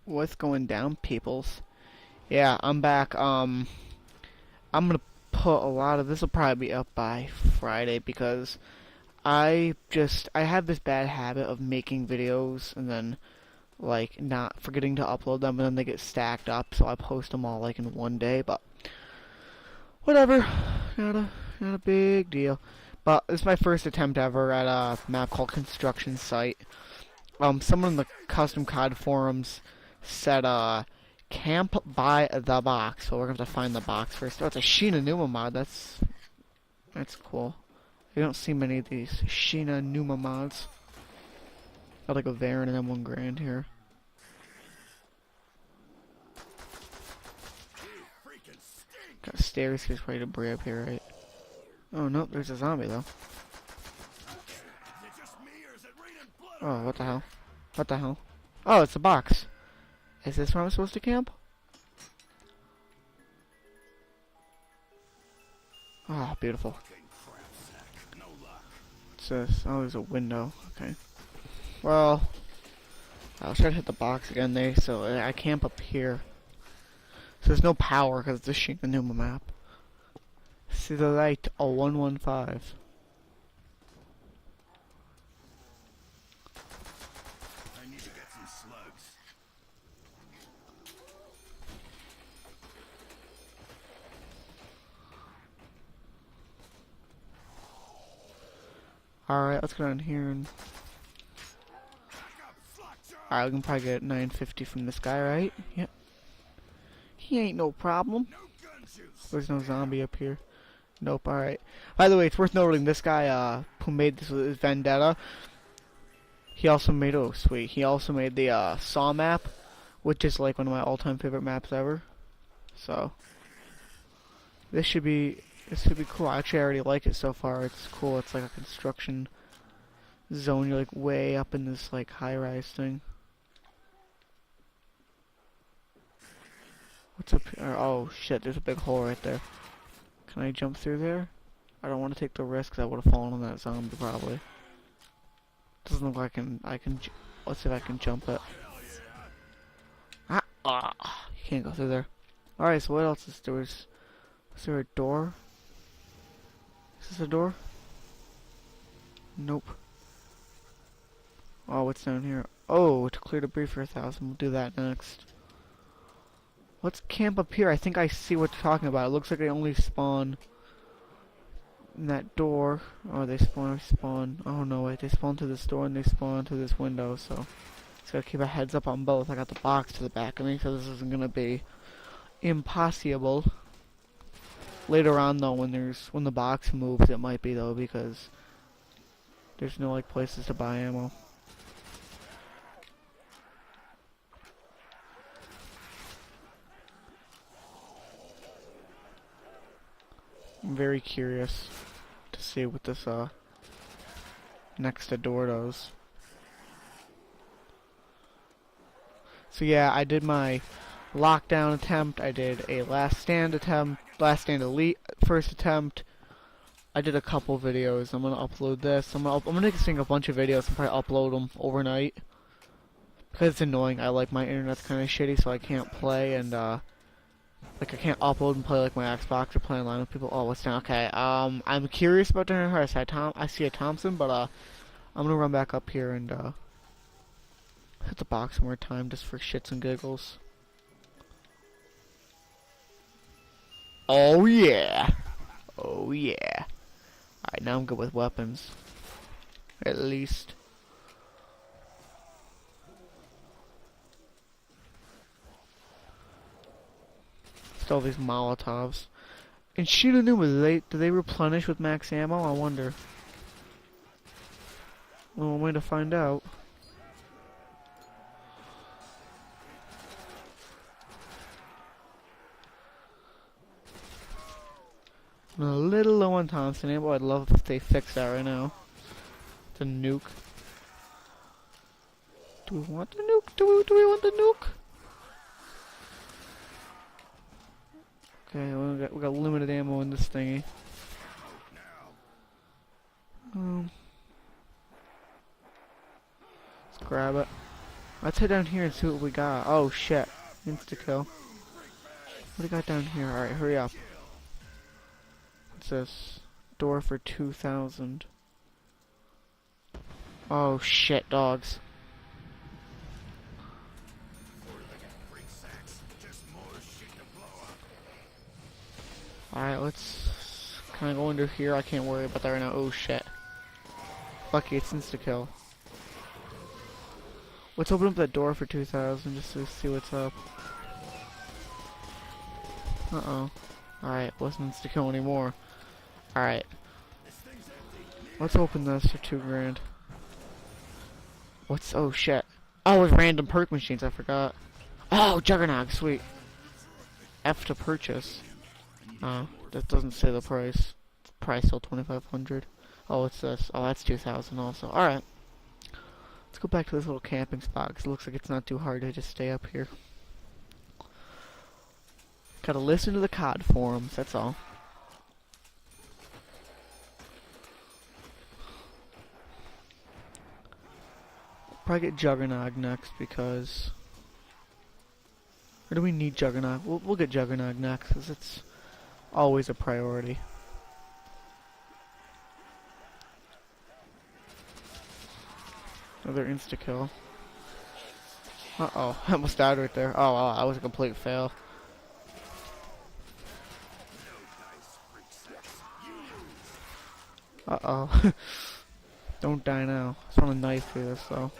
What's going down, peoples? Yeah, I'm back. I'm gonna put a lot of this will probably be up by Friday because I have this bad habit of making videos and then like not forgetting to upload them and then they get stacked up, so I post them all like in one day. But whatever, not a big deal. But it's my first attempt ever at a map called Construction Site. Someone in the custom COD forums said camp by the box. So we're gonna have to find the box first. Oh, it's a Sheena Numa mod. That's cool. You don't see many of these Sheena Numa mods. Got like a Varen and M1 Grand here. Got stairs here's ready to bring up here, right? Oh nope, there's a zombie though. Oh, what the hell? What the hell? Oh, it's a box. Is this where I'm supposed to camp? Oh, beautiful. What's this? Oh, there's a window. Okay. Well, I'll try to hit the box again there, so I camp up here. So there's no power because it's a Shinkanuma map. See the light, a 115. I need to get some slugs. Alright, let's go down here and... Alright, we can probably get 950 from this guy, right? Yep. He ain't no problem. There's no zombie up here. Nope, alright. By the way, it's worth noting this guy who made this with his Vendetta, he also made, oh sweet, he also made the Saw map, which is like one of my all-time favorite maps ever. So, this should be cool. Actually, I already like it so far. It's cool. It's like a construction zone. You're like way up in this like high-rise thing. What's up here? Oh shit, there's a big hole right there. Can I jump through there? I don't want to take the risk 'cause I would have fallen on that zombie probably. Doesn't look like I can. Let's see if I can jump it. You can't go through there. Alright, so what else is there? Is there a door? Is this a door? Nope. Oh, what's down here? Oh, to clear debris for 1,000. We'll do that next. Let's camp up here. I think I see what you're talking about. It looks like they only spawn in that door. Oh, they spawn. Oh no, wait. They spawn to this door and they spawn to this window. So, just gotta keep a heads up on both. I got the box to the back of me, so this isn't gonna be impossible. Later on, though, when the box moves, it might be though because there's no like places to buy ammo. I'm very curious to see what this next to door does. So yeah, I did my lockdown attempt. I did a last stand attempt, last stand elite first attempt. I did a couple videos. I'm gonna upload this. I'm gonna sing a bunch of videos and probably upload them overnight because it's annoying. I like my internet's kind of shitty, so I can't play and like I can't upload and play like my Xbox or play online with people. Oh, what's down? Okay. I'm curious about doing her. I see a Thompson, but I'm gonna run back up here and hit the box one more time just for shits and giggles. Oh yeah. Oh yeah. Alright, now I'm good with weapons. At least. Still these Molotovs. And Shinanuma, do they replenish with max ammo? I wonder. Well, way to find out. I'm a little low on Thompson ammo. I'd love if they fix that right now. The nuke. Do we want the nuke? Do we want the nuke? Okay, we got limited ammo in this thingy. Let's grab it. Let's head down here and see what we got. Oh shit. Insta kill. What do we got down here? Alright, hurry up. What's this? Door for 2,000. Oh shit, dogs. Alright, let's kind of go under here. I can't worry about that right now. Oh shit. Lucky it's insta kill. Let's open up that door for 2,000 just to see what's up. Uh-oh. Alright, wasn't insta kill anymore. Alright. Let's open this for 2 grand. What's, oh shit. Oh, it's random perk machines, I forgot. Oh, Juggernog, sweet. F to purchase. Oh, that doesn't say the price. Price still 2,500. Oh, what's this? Oh, that's 2,000 also. Alright. Let's go back to this little camping spot, because it looks like it's not too hard to just stay up here. Gotta listen to the COD forums, that's all. Probably get Juggernog next, because... Or do we need Juggernog? We'll get Juggernog next, because it's always a priority. Another insta-kill. Uh-oh, I almost died right there. Oh, wow, that was a complete fail. Uh-oh. Don't die now. I just want a knife through this, though.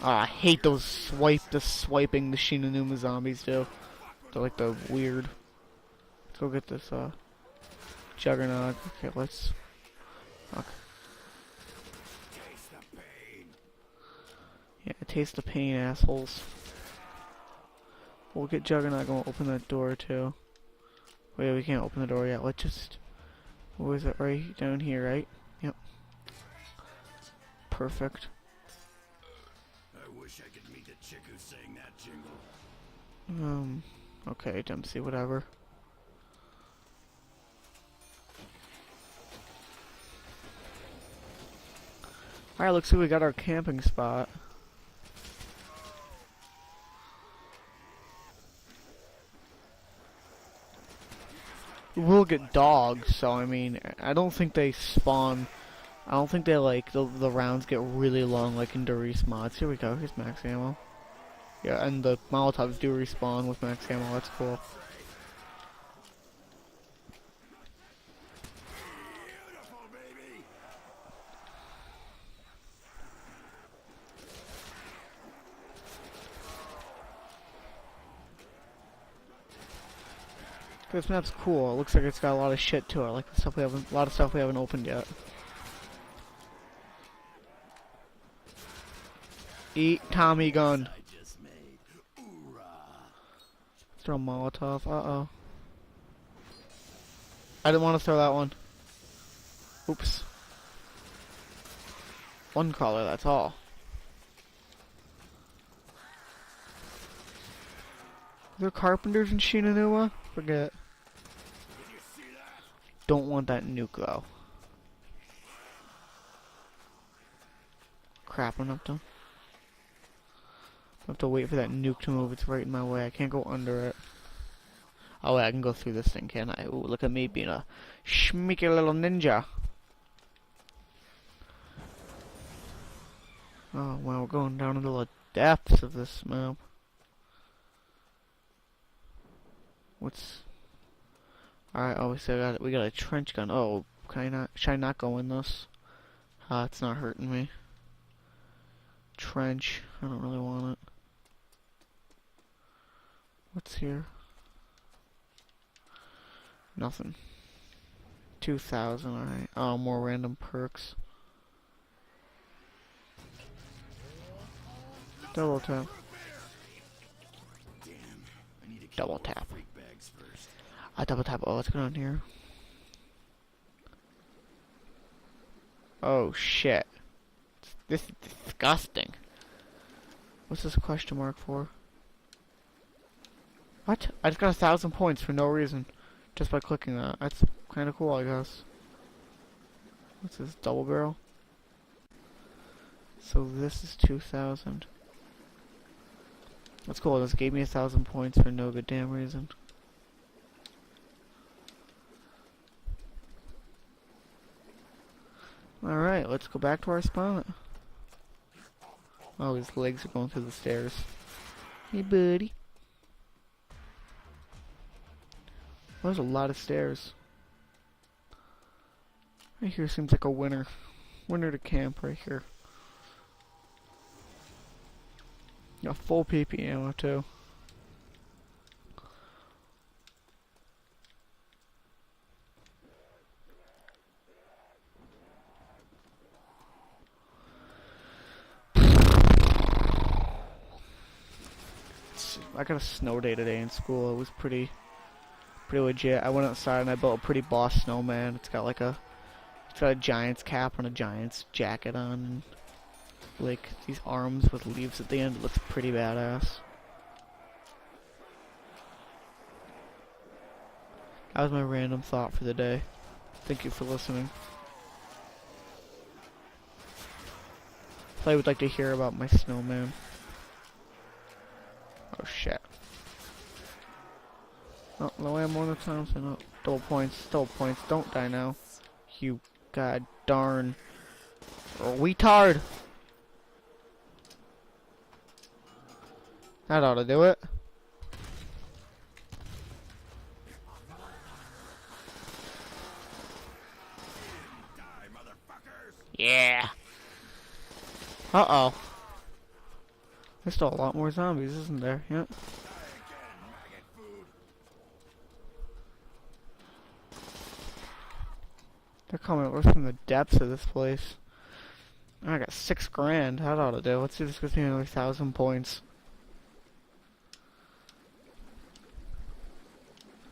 Ah, I hate those swiping the Shinonuma zombies do. They're like the weird. Let's go get this, Juggernog. Okay, let's... Fuck. Yeah, taste the pain, assholes. We'll get Juggernog and we'll open that door, too. Wait, we can't open the door yet. Let's just... What was it? Right down here, right? Yep. Perfect. I wish I could meet the chick who sang that jingle. Okay, Dempsey, whatever. Alright, looks like we got our camping spot. We'll get dogs, so I mean, I don't think they spawn. I don't think they like, the rounds get really long like in Doris mods. Here we go, here's max ammo. Yeah, and the Molotovs do respawn with max ammo, that's cool. This map's cool. It looks like it's got a lot of shit to it. Like the stuff we haven't, a lot of stuff we haven't opened yet. Eat Tommy gun. Throw a Molotov. Uh-oh. I didn't want to throw that one. Oops. One crawler, that's all. Are there carpenters in Shinonuma? Forget. Don't want that nuke though. Crap, I'm up to. I have to wait for that nuke to move. It's right in my way. I can't go under it. Oh wait, I can go through this thing, can I? Ooh, look at me being a schmeeky little ninja. Oh wow, we're going down into the depths of this map. What's... Alright, oh, we got a trench gun. Oh, should I not go in this? It's not hurting me. Trench, I don't really want it. What's here? Nothing. 2,000, alright. Oh, more random perks. Double tap. Double tap. I double tap. Oh, what's going on here? Oh shit. This is disgusting. What's this question mark for? What? I just got 1,000 points for no reason. Just by clicking that. That's kinda cool, I guess. What's this? Double barrel? So this is 2,000. That's cool. This gave me 1,000 points for no good damn reason. Alright, let's go back to our spawn. Oh, his legs are going through the stairs. Hey, buddy. There's a lot of stairs. Right here seems like a winner. Winner to camp right here. Got full PP ammo too. I got a snow day today in school. It was pretty legit. I went outside and I built a pretty boss snowman. It's got a giant's cap and a giant's jacket on, and like these arms with leaves at the end. It looks pretty badass. That was my random thought for the day. Thank you for listening. If I would like to hear about my snowman. Oh shit. Oh, no ammo on the Thompson. Oh, double points, don't die now. You god darn retard. That ought to do it. Yeah. Uh-oh. There's still a lot more zombies, isn't there? Yep. They're coming right from the depths of this place. I got 6 grand. That ought to do. Let's see if this gives me another 1,000 points.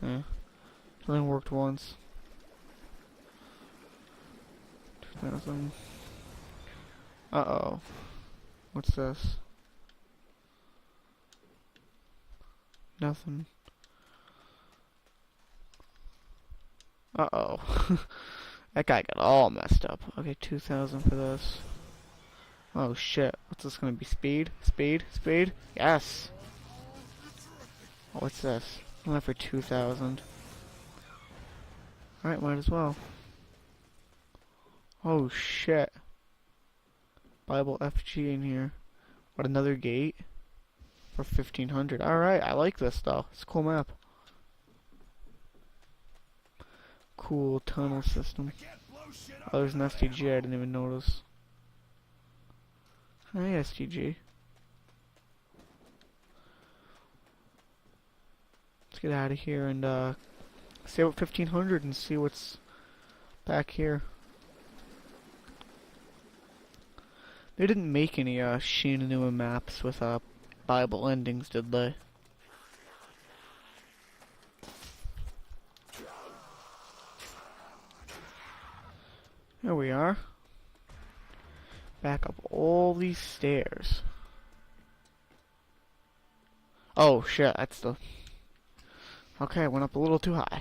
Yeah. It only worked once. 2,000. Uh-oh. What's this? Nothing. Uh-oh. That guy got all messed up. Okay, 2,000 for this. Oh shit. What's this gonna be? Speed? Speed? Speed? Yes! Oh, what's this? Only for 2,000. Alright, might as well. Oh shit. Bible FG in here. What, another gate? For 1,500. Alright, I like this though. It's a cool map. Cool tunnel system. Oh, there's an STG I didn't even notice. Hi, STG. Let's get out of here and stay with 1,500 and see what's back here. They didn't make any Shinanua maps with Bible endings, did they? There we are. Back up all these stairs. Oh shit, that's the... Okay, I went up a little too high.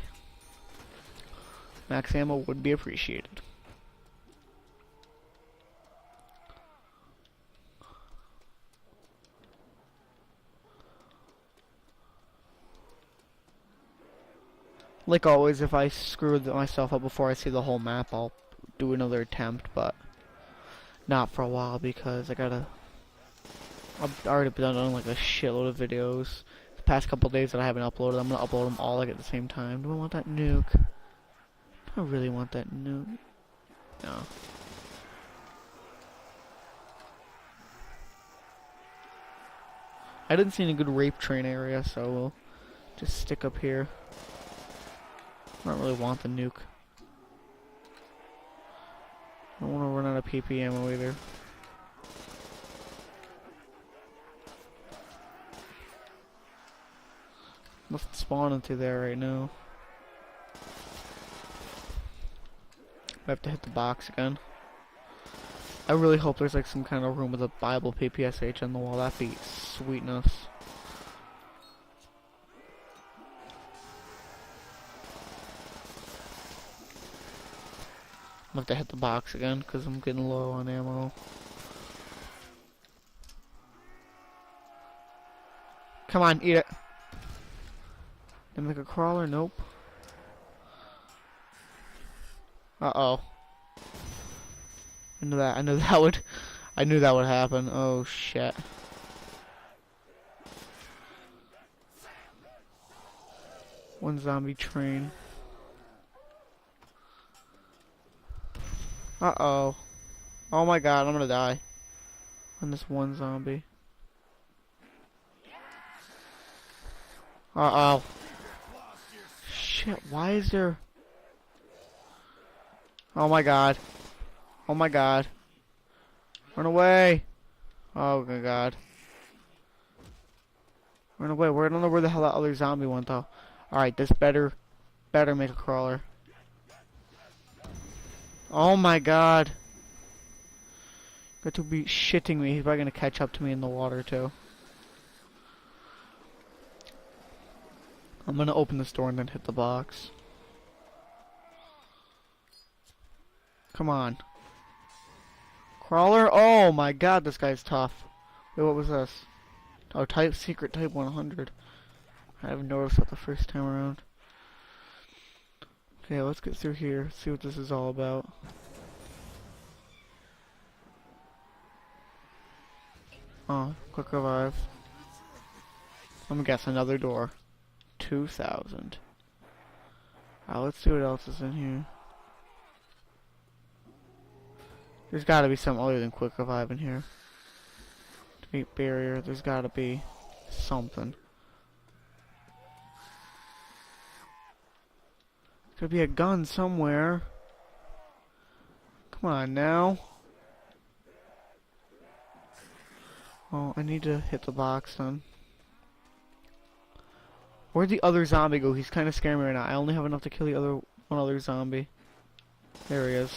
Max ammo would be appreciated. Like always, if I screw myself up before I see the whole map, I'll do another attempt, but not for a while because I've already done like a shitload of videos. The past couple days that I haven't uploaded, I'm gonna upload them all like at the same time. Do I want that nuke? I really want that nuke. No. I didn't see any good rape train area, so we'll just stick up here. I don't really want the nuke. I don't want to run out of PP ammo either. Nothing spawning through there right now. I have to hit the box again. I really hope there's like some kind of room with a Bible PPSH on the wall. That'd be sweetness. I'm gonna have to hit the box again because I'm getting low on ammo. Come on, eat it. Did I make a crawler? Nope. Uh-oh. I knew that would happen. Oh shit. One zombie train. Uh-oh. Oh my god, I'm gonna die. On this one zombie. Uh-oh. Shit, why is there... Oh my god. Oh my god. Run away. Oh my god. Run away. We don't know where the hell that other zombie went though. Alright, this better make a crawler. Oh my god. Got to be shitting me. He's probably gonna catch up to me in the water too. I'm gonna open this door and then hit the box. Come on. Crawler? Oh my god, this guy's tough. Wait, what was this? Oh, secret type 100. I haven't noticed that the first time around. Okay, let's get through here, see what this is all about. Oh, quick revive. I'm gonna guess another door. 2,000. Let's see what else is in here. There's gotta be something other than quick revive in here. Defeat barrier, there's gotta be something. Could be a gun somewhere. Come on now. Oh, I need to hit the box then. Where'd the other zombie go? He's kind of scaring me right now. I only have enough to kill the one other zombie. There he is.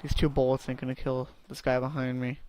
These two bullets ain't gonna kill this guy behind me.